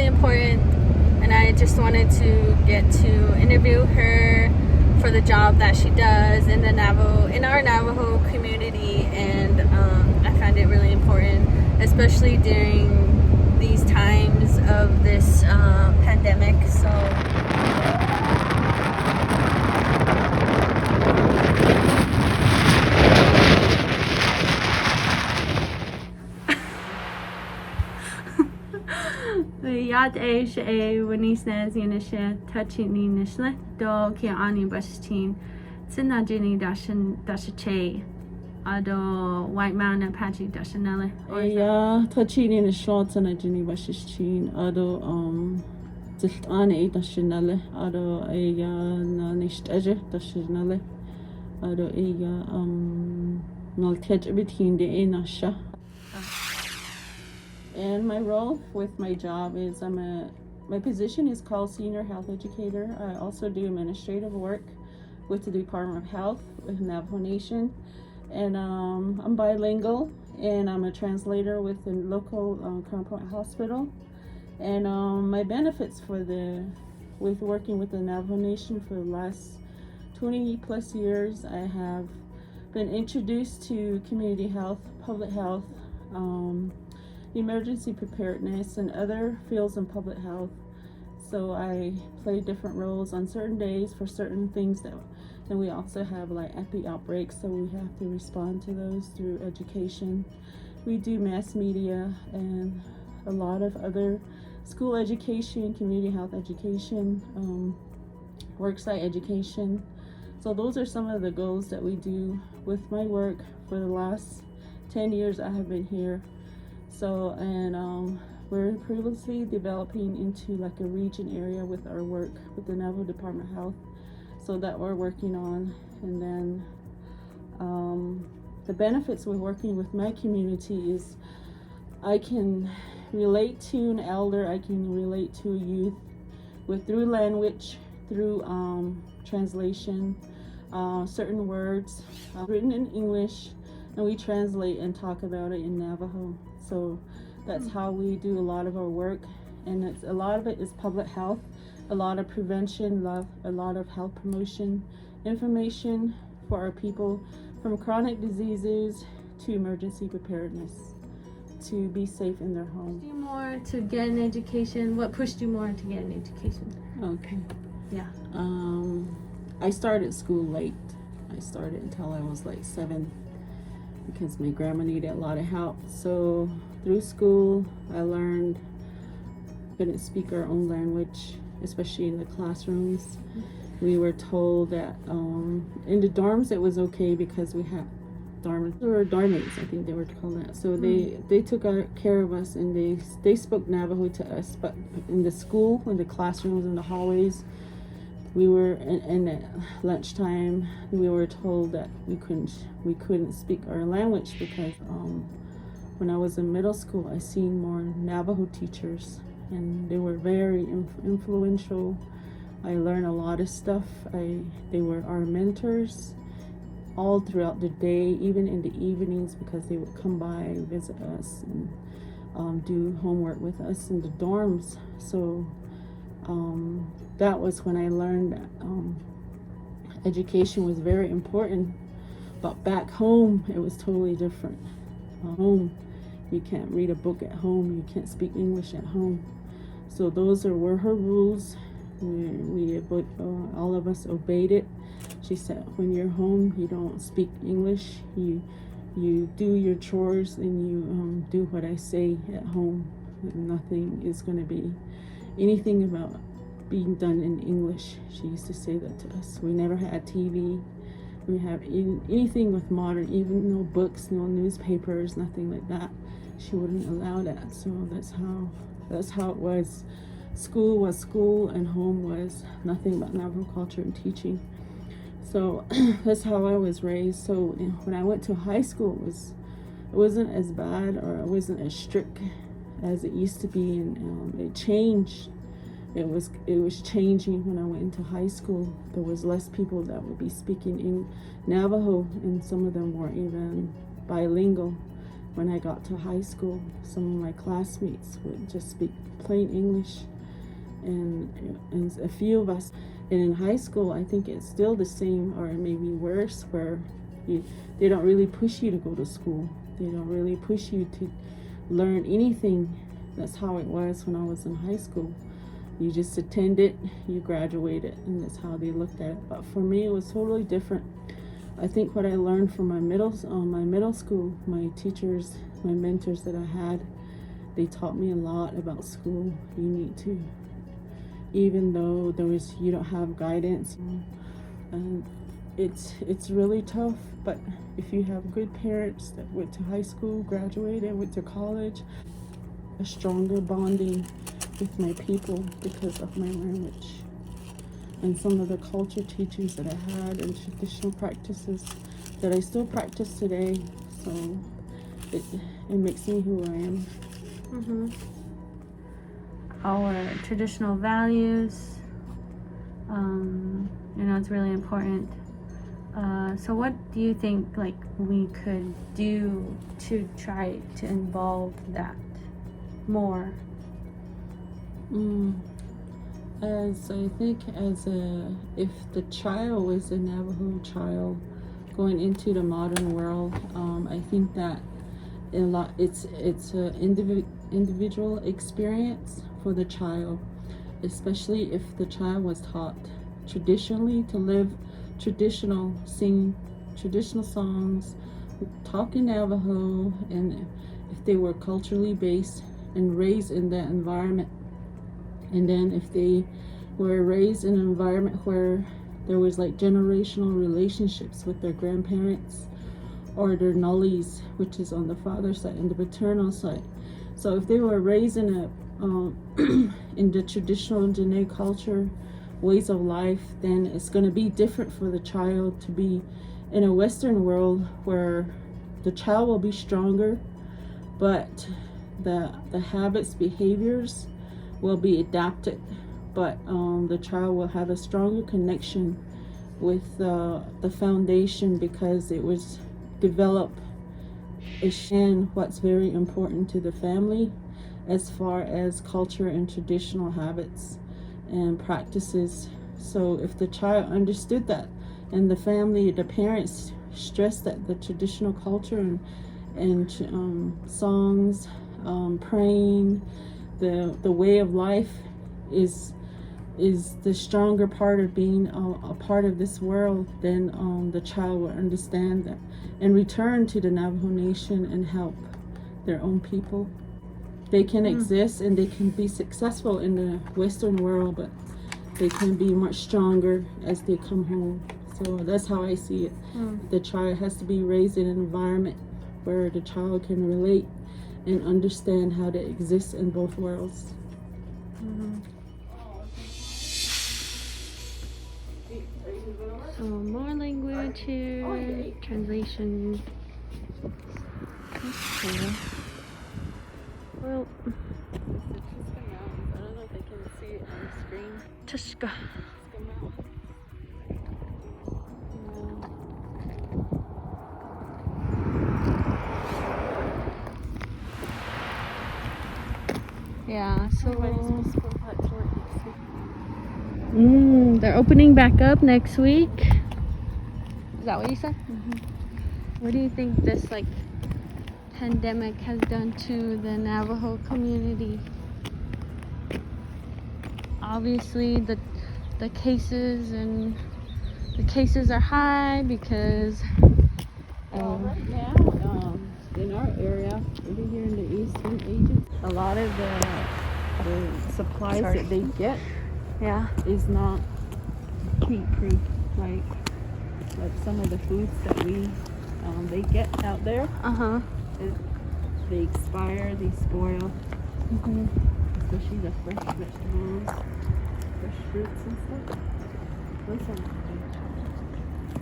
important, and I just wanted to get to interview her for the job that she does in our Navajo community, and I find it really important, especially during these times of this pandemic. So Yad Asia Wanisnes Yanisha Touchini Nishlet Do Kiani Bashtin Sinajini Dashache Ado White Mountain Apache Dashanelle. Ja, Touchini Nishlot Sinajini Bashtin Ado Ziltane Dashanelle Ado Aya Nisht Eje Dashanelle Ado Aya Naltej between the Enasha. And my role with my job is my position is called Senior Health Educator. I also do administrative work with the Department of Health with Navajo Nation. And I'm bilingual, and I'm a translator with the local Crown Point Hospital. And my benefits with working with the Navajo Nation for the last 20 plus years, I have been introduced to community health, public health, emergency preparedness, and other fields in public health. So I play different roles on certain days for certain things and we also have like outbreaks, so we have to respond to those through education. We do mass media and a lot of other school education, community health education, worksite education. So those are some of the goals that we do with my work for the last 10 years I have been here. So, and we're previously developing into like a region area with our work with the Navajo Department of Health, so that we're working on. And then the benefits with working with my community is I can relate to an elder, I can relate to a youth through language, through translation, certain words written in English, and we translate and talk about it in Navajo. So that's how we do a lot of our work, and a lot of it is public health, a lot of prevention, a lot of health promotion, information for our people, from chronic diseases to emergency preparedness, to be safe in their home. You more to get an education? What pushed you more to get an education? Okay. Yeah. I started school late. I started until I was like 7. Because my grandma needed a lot of help. So through school, I learned couldn't speak our own language, especially in the classrooms. We were told that in the dorms it was okay because we had dormates, I think they were called that. So they took care of us, and they spoke Navajo to us. But in the school, in the classrooms, in the hallways, we were in at lunchtime, we were told that we couldn't speak our language because when I was in middle school, I seen more Navajo teachers, and they were very influential. I learned a lot of stuff. They were our mentors all throughout the day, even in the evenings, because they would come by and visit us and do homework with us in the dorms. So that was when I learned that education was very important. But back home, it was totally different. Home, you can't read a book at home. You can't speak English at home. So those were her rules. All of us obeyed it. She said, when you're home, you don't speak English. You do your chores and you do what I say at home. Nothing is going to be anything about being done in English. She used to say that to us. We never had TV. We have anything with modern, even no books, no newspapers, nothing like that. She wouldn't allow that. So that's how it was. School was school, and home was nothing but Navajo culture and teaching. So that's how I was raised. So when I went to high school, it wasn't as bad, or it wasn't as strict as it used to be, and it changed. It was changing when I went into high school. There was less people that would be speaking in Navajo, and some of them weren't even bilingual. when I got to high school, some of my classmates would just speak plain English, and a few of us. And in high school, I think it's still the same, or maybe worse, where they don't really push you to go to school. They don't really push you to learn anything. That's how it was when I was in high school. You just attended, you graduated, and that's how they looked at it. But for me, it was totally different. I think what I learned from my middle school, my teachers, my mentors that I had, they taught me a lot about school. You need to, even though you don't have guidance, and it's really tough. But if you have good parents that went to high school, graduated, went to college, a stronger bonding with my people because of my language and some of the culture teachings that I had and traditional practices that I still practice today. So it makes me who I am. Mm-hmm. Our traditional values, it's really important. So what do you think we could do to try to involve that more? As I think, if the child was a Navajo child going into the modern world, I think that it's an individual experience for the child, especially if the child was taught traditionally to live traditional, sing traditional songs, talk in Navajo, and if they were culturally based and raised in that environment. And then if they were raised in an environment where there was generational relationships with their grandparents or their nullies, which is on the father's side and the paternal side. So if they were raised in in the traditional Dene culture ways of life, then it's going to be different for the child to be in a Western world where the child will be stronger, but the habits, behaviors will be adapted, but the child will have a stronger connection with the foundation because it was developed and what's very important to the family as far as culture and traditional habits and practices. So if the child understood that, and the family, the parents stressed that the traditional culture and songs, praying, the way of life is the stronger part of being a part of this world, then the child will understand that and return to the Navajo Nation and help their own people. They can exist and they can be successful in the Western world, but they can be much stronger as they come home. So that's how I see it. The child has to be raised in an environment where the child can relate and understand how to exist in both worlds. So more language here, translation. That's cool. Well, I don't know if I can see it on the screen. Tushka. Yeah, so they're opening back up next week. Is that what you said? What do you think this pandemic has done to the Navajo community? Obviously the cases are high because right now in our area, over here in the Eastern Agency, a lot of the supplies that they get is not heat proof, like some of the foods that they get out there. They expire, they spoil, especially the fresh vegetables, fresh fruits and stuff. Those are not good.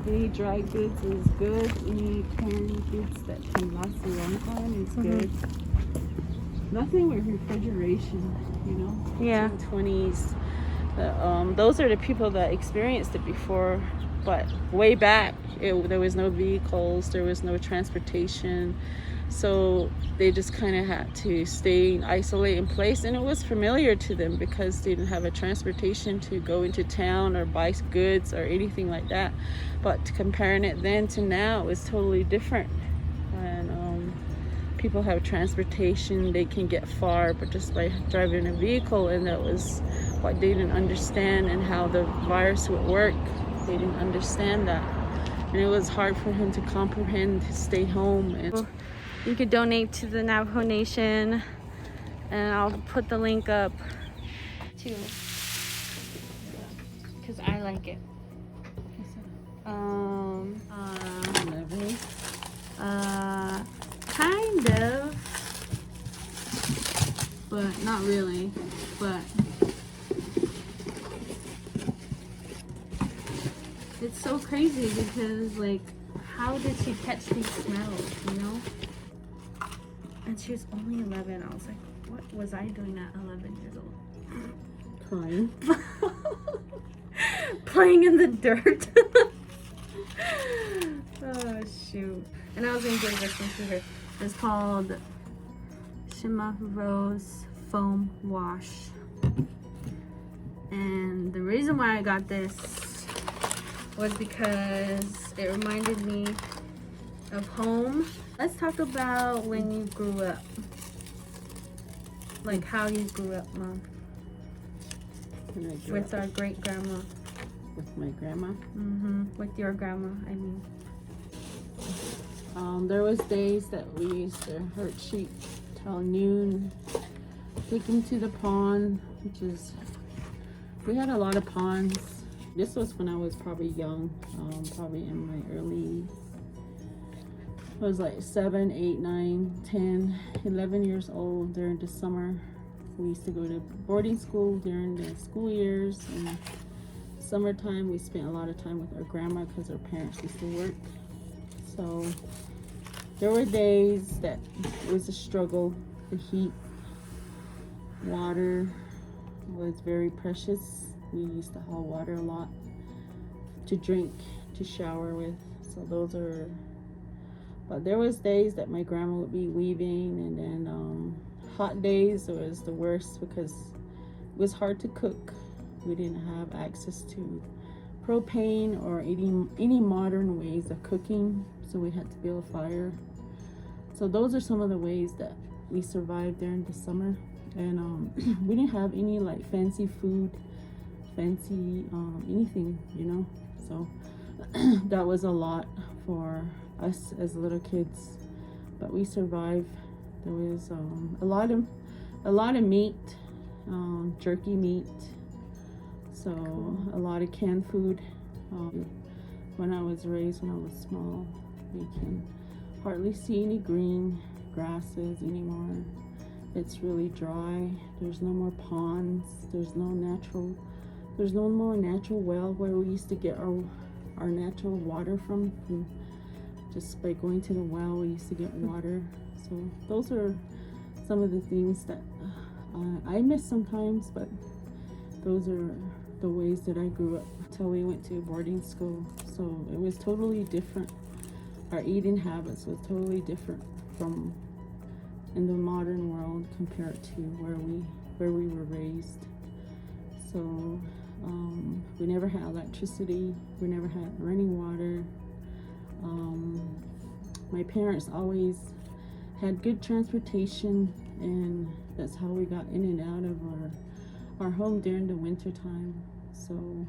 Any dry goods is good. Any canned goods that can last a long time is good. Nothing with refrigeration, Yeah. 20s. Those are the people that experienced it before But way back, there was no vehicles, there was no transportation. So they just kind of had to stay isolate in place, and it was familiar to them because they didn't have a transportation to go into town or buy goods or anything like that. But comparing it then to now is totally different. And people have transportation, they can get far, but just by driving a vehicle, and that was what they didn't understand, and how the virus would work. They didn't understand that, and it was hard for him to comprehend, to stay home. And you could donate to the Navajo Nation, and I'll put the link up too, because I like it. Kind of, but not really. But it's so crazy because, like, how did she catch these smells, you know? And she was only 11. I was like, what was I doing at 11 years old? crying. Playing in the dirt. Oh, shoot. And I was going to give this one to her. It's called Shima Rose Foam Wash. And the reason why I got this was because it reminded me of home. Let's talk about when you grew up. Like how you grew up, Mom. With our great grandma. With my grandma? Mm-hmm. With your grandma, I mean. There was days that we used to herd sheep till noon, take them to the pond, we had a lot of ponds. This was when I was probably young, probably in my early, I was like 7, 8, 9, 10, 11 years old during the summer. We used to go to boarding school during the school years, and summertime we spent a lot of time with our grandma because our parents used to work. So there were days that it was a struggle. The heat, water was very precious. We used to haul water a lot to drink, to shower with. So but there was days that my grandma would be weaving, and then hot days was the worst because it was hard to cook. We didn't have access to propane or any modern ways of cooking, so we had to build a fire. So those are some of the ways that we survived during the summer. And we didn't have any like fancy food, fancy anything, you know. So that was a lot for us as little kids, but we survived. There was a lot of meat, jerky meat, so a lot of canned food. When I was raised, when I was small, we can hardly see any green grasses anymore. It's really dry. There's no more ponds. There's no more natural well where we used to get our natural water from. Just by going to the well, we used to get water. So those are some of the things that I miss sometimes, but those are the ways that I grew up until we went to boarding school. So it was totally different. Our eating habits was totally different from in the modern world compared to where we were raised. So we never had electricity. We never had running water. My parents always had good transportation, and that's how we got in and out of our home during the winter time. So